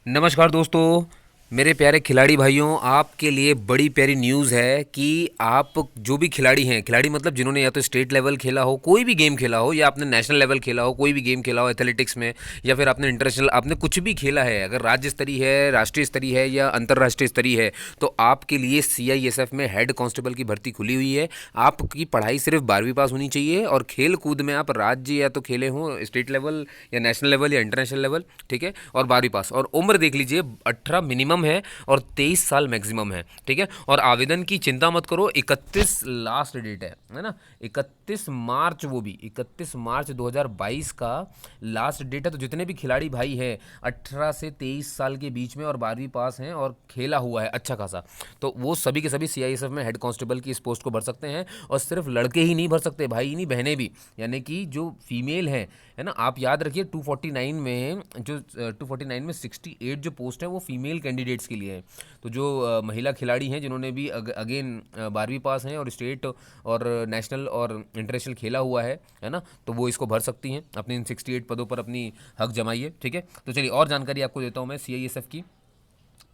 नमस्कार दोस्तों, मेरे प्यारे खिलाड़ी भाइयों, आपके लिए बड़ी प्यारी न्यूज़ है कि आप जो भी खिलाड़ी हैं, खिलाड़ी मतलब जिन्होंने या तो स्टेट लेवल खेला हो, कोई भी गेम खेला हो, या आपने नेशनल लेवल खेला हो, कोई भी गेम खेला हो एथलेटिक्स में, या फिर आपने इंटरनेशनल, आपने कुछ भी खेला है, अगर राज्य स्तरीय है, राष्ट्रीय स्तरीय है या अंतर्राष्ट्रीय स्तरीय है, तो आपके लिए सीआईएसएफ में हेड कांस्टेबल की भर्ती खुली हुई है। आपकी पढ़ाई सिर्फ 12वीं पास होनी चाहिए और खेल कूद में आप राज्य या तो खेले हों स्टेट लेवल या नेशनल लेवल या इंटरनेशनल लेवल, ठीक है, और 12वीं पास, और उम्र देख लीजिए 18 मिनिमम है और 23 साल मैक्सिमम है, ठीक है। और आवेदन की चिंता मत करो, 31 लास्ट डेट है ना, 31 मार्च, वो भी 31 मार्च 2022 का लास्ट डेट है। तो जितने भी खिलाड़ी भाई हैं 18 से 23 साल के बीच में और 12वीं पास हैं और खेला हुआ है अच्छा खासा, तो वो सभी के सभी सीआईएसएफ में हेड कांस्टेबल की इस पोस्ट को भर सकते हैं। और सिर्फ लड़के ही नहीं भर सकते, भाई नहीं बहनें भी, यानी कि जो फीमेल हैं, है ना। आप याद रखिए 249 में जो 249 में 68 जो पोस्ट है वो फीमेल कैंडिडेट्स के लिए है। तो जो महिला खिलाड़ी हैं जिन्होंने भी अगेन 12वीं पास हैं और स्टेट और नेशनल और इंटरनेशनल खेला हुआ है ना, तो वो इसको भर सकती हैं। अपने इन 68 पदों पर अपनी हक जमाइए, ठीक है। तो चलिए और जानकारी आपको देता हूँ मैं सीआईएसएफ की।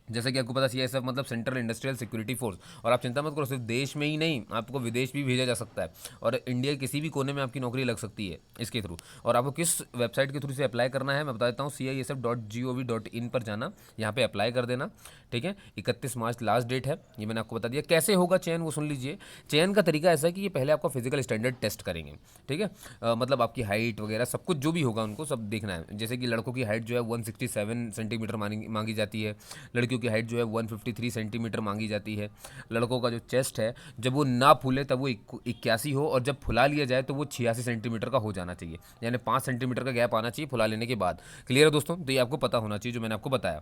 जैसे कि आपको पता सीआईएसएफ मतलब सेंट्रल इंडस्ट्रियल सिक्योरिटी फोर्स, और आप चिंता मत करो, सिर्फ देश में ही नहीं, आपको विदेश भी भेजा जा सकता है और इंडिया के किसी भी कोने में आपकी नौकरी लग सकती है इसके थ्रू। और आपको किस वेबसाइट के थ्रू से अप्लाई करना है मैं बता देता हूँ, CISF.gov.in पर जाना, यहाँ पे अप्लाई कर देना, ठीक है। 31 मार्च लास्ट डेट है, ये मैंने आपको बता दिया। कैसे होगा चयन वो सुन लीजिए। चयन का तरीका ऐसा है कि ये पहले आपका फिजिकल स्टैंडर्ड टेस्ट करेंगे, ठीक है। मतलब आपकी हाइट वगैरह सब कुछ जो भी होगा उनको सब देखना है। जैसे कि लड़कों की हाइट जो है 167 सेंटीमीटर मांगी जाती है, लड़कियों की हाइट जो है 153 सेंटीमीटर मांगी जाती है। लड़कों का जो चेस्ट है जब वो ना फूले तब वो 81 हो, और जब फुला लिया जाए तो वो 86 सेंटीमीटर का हो जाना चाहिए, यानी 5 सेंटीमीटर का गैप आना चाहिए फुला लेने के बाद। क्लियर है दोस्तों, तो ये आपको पता होना चाहिए जो मैंने आपको बताया।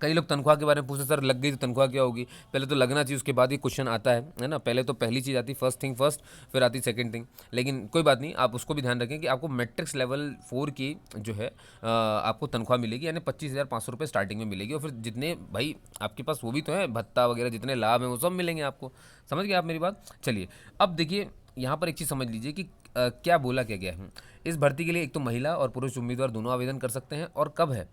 कई लोग तनख्वाह के बारे में पूछते, सर लग गई तो तनख्वाह क्या होगी। पहले तो लगना चाहिए, उसके बाद ही क्वेश्चन आता है ना। पहले तो पहली चीज़ आती फर्स्ट थिंग फर्स्ट, फिर आती सेकंड थिंग। लेकिन कोई बात नहीं, आप उसको भी ध्यान रखें कि आपको मैट्रिक्स लेवल 4 की जो है आपको तनख्वाह मिलेगी, यानी 25,500 रुपये स्टार्टिंग में मिलेगी। और फिर जितने भाई आपके पास वो भी तो है भत्ता वगैरह, जितने लाभ हैं वो सब मिलेंगे आपको। समझ गए आप मेरी बात। चलिए अब देखिए, यहाँ पर एक चीज़ समझ लीजिए कि क्या बोला क्या गया है। इस भर्ती के लिए एक तो महिला और पुरुष उम्मीदवार दोनों आवेदन कर सकते हैं। और कब है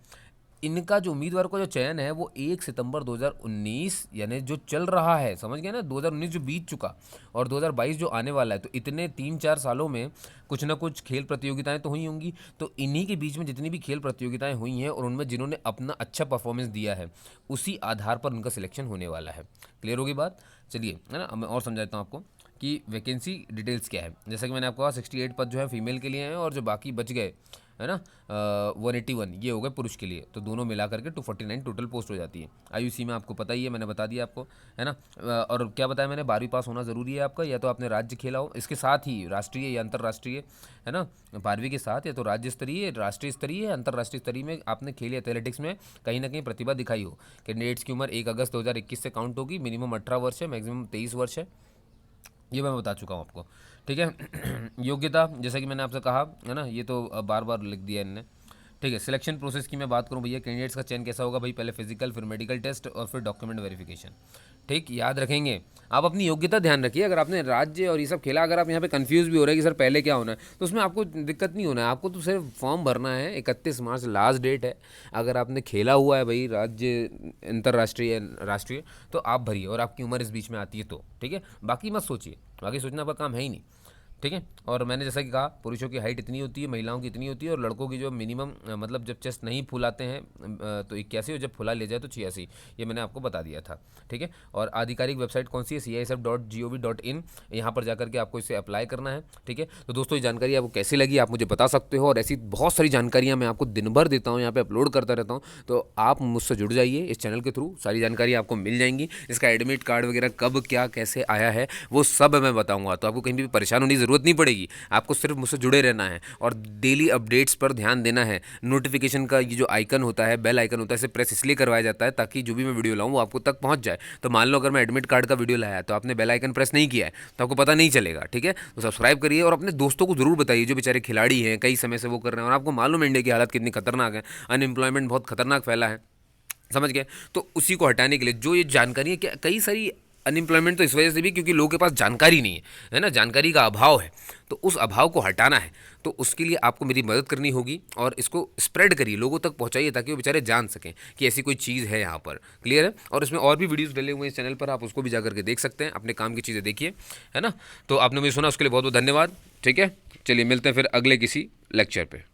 इनका जो उम्मीदवार का जो चयन है वो 1 सितंबर 2019, यानी जो चल रहा है, समझ गए ना, 2019 जो बीत चुका और 2022 जो आने वाला है, तो इतने 3-4 सालों में कुछ ना कुछ खेल प्रतियोगिताएं तो हुई होंगी। तो इन्हीं के बीच में जितनी भी खेल प्रतियोगिताएं हुई हैं और उनमें जिन्होंने अपना अच्छा परफॉर्मेंस दिया है, उसी आधार पर उनका सिलेक्शन होने वाला है। क्लियर होगी बात। चलिए, है ना, अब मैं और समझाता हूँ आपको कि वैकेंसी डिटेल्स क्या है। जैसा कि मैंने आपको कहा 68 पद जो है फीमेल के लिए हैं, और जो बाकी बच गए, है ना, 181 ये हो गए पुरुष के लिए। तो दोनों मिला करके 249 टोटल पोस्ट हो जाती है। आयु सीमा आपको पता ही है, मैंने बता दिया आपको, है ना। और क्या बताया मैंने, 12वीं पास होना ज़रूरी है आपका, या तो आपने राज्य खेला हो, इसके साथ ही राष्ट्रीय या अंतर्राष्ट्रीय, है ना। 12वीं के साथ या तो राज्य स्तरीय, राष्ट्रीय स्तरीय या अंतर्राष्ट्रीय स्तरीय में आपने खेली एथलेटिक्स में कहीं ना कहीं प्रतिभा दिखाई हो। कैंडिडेट्स की उम्र 1 अगस्त 2021 से काउंट होगी। मिनिमम 18 वर्ष है, मैक्सिमम 23 वर्ष है, ये मैं बता चुका हूँ आपको, ठीक है। योग्यता जैसा कि मैंने आपसे कहा, है ना, ये तो बार बार लिख दिया इनने, ठीक है। सिलेक्शन प्रोसेस की मैं बात करूँ भैया, कैंडिडेट्स का चयन कैसा होगा भाई, पहले फिजिकल, फिर मेडिकल टेस्ट और फिर डॉक्यूमेंट वेरिफिकेशन, ठीक, याद रखेंगे। आप अपनी योग्यता ध्यान रखिए। अगर आपने राज्य और ये सब खेला, अगर आप यहाँ पे कंफ्यूज भी हो रहे हैं कि सर पहले क्या होना है, तो उसमें आपको दिक्कत नहीं होना है। आपको तो सिर्फ फॉर्म भरना है, 31 मार्च लास्ट डेट है। अगर आपने खेला हुआ है भाई राज्य, अंतर्राष्ट्रीय, राष्ट्रीय, तो आप भरिए, और आपकी उम्र इस बीच में आती है तो ठीक है। बाकी मत सोचिए, बाकी सोचना आपका काम है ही नहीं, ठीक है। और मैंने जैसा कि कहा, पुरुषों की हाइट इतनी होती है, महिलाओं की इतनी होती है, और लड़कों की जो मिनिमम मतलब जब चेस्ट नहीं फुलाते हैं तो 81, और जब फुला ले जाए तो 86, ये मैंने आपको बता दिया था, ठीक है। और आधिकारिक वेबसाइट कौन सी है, CISF.gov.in, यहाँ पर जाकर के आपको इसे अप्लाई करना है, ठीक है। तो दोस्तों ये जानकारी आपको कैसी लगी आप मुझे बता सकते हो, और ऐसी बहुत सारी जानकारियाँ मैं आपको दिन भर देता हूँ, यहाँ पे अपलोड करता रहता हूँ। तो आप मुझसे जुड़ जाइए इस चैनल के थ्रू, सारी जानकारी आपको मिल जाएंगी। इसका एडमिट कार्ड वगैरह कब क्या कैसे आया है वो सब मैं बताऊँगा, तो आपको कहीं भी परेशान होने की ज़रूरत नहीं पड़ेगी। आपको सिर्फ मुझसे जुड़े रहना है और डेली अपडेट्स पर ध्यान देना है। नोटिफिकेशन का ये जो आइकन होता है, बेल आइकन होता है, इसे प्रेस इसलिए करवाया जाता है ताकि जो भी मैं वीडियो लाऊं वो आपको तक पहुंच जाए। तो मान लो अगर मैं एडमिट कार्ड का वीडियो लाया तो आपने बेल आइकन प्रेस नहीं किया है तो आपको पता नहीं चलेगा, ठीक है। तो सब्सक्राइब करिए और अपने दोस्तों को जरूर बताइए जो बेचारे खिलाड़ी हैं, कई समय से वो कर रहे हैं, और आपको मालूम है इंडिया की हालत कितनी खतरनाक है, अनएम्प्लॉयमेंट बहुत खतरनाक फैला है, समझ गए। तो उसी को हटाने के लिए जो ये जानकारी है, क्या कई सारी अनएम्प्लॉयमेंट तो इस वजह से भी क्योंकि लोगों के पास जानकारी नहीं है ना, जानकारी का अभाव है। तो उस अभाव को हटाना है, तो उसके लिए आपको मेरी मदद करनी होगी और इसको स्प्रेड करिए, लोगों तक पहुंचाइए ताकि वो बेचारे जान सकें कि ऐसी कोई चीज़ है यहाँ पर। क्लियर है? और इसमें और भी वीडियोस डले हुए हैं इस चैनल पर, आप उसको भी जा करके देख सकते हैं, अपने काम की चीज़ें देखिए, है ना। तो आपने मुझे सुना उसके लिए बहुत बहुत धन्यवाद। ठीक है, चलिए मिलते हैं फिर अगले किसी लेक्चर पे।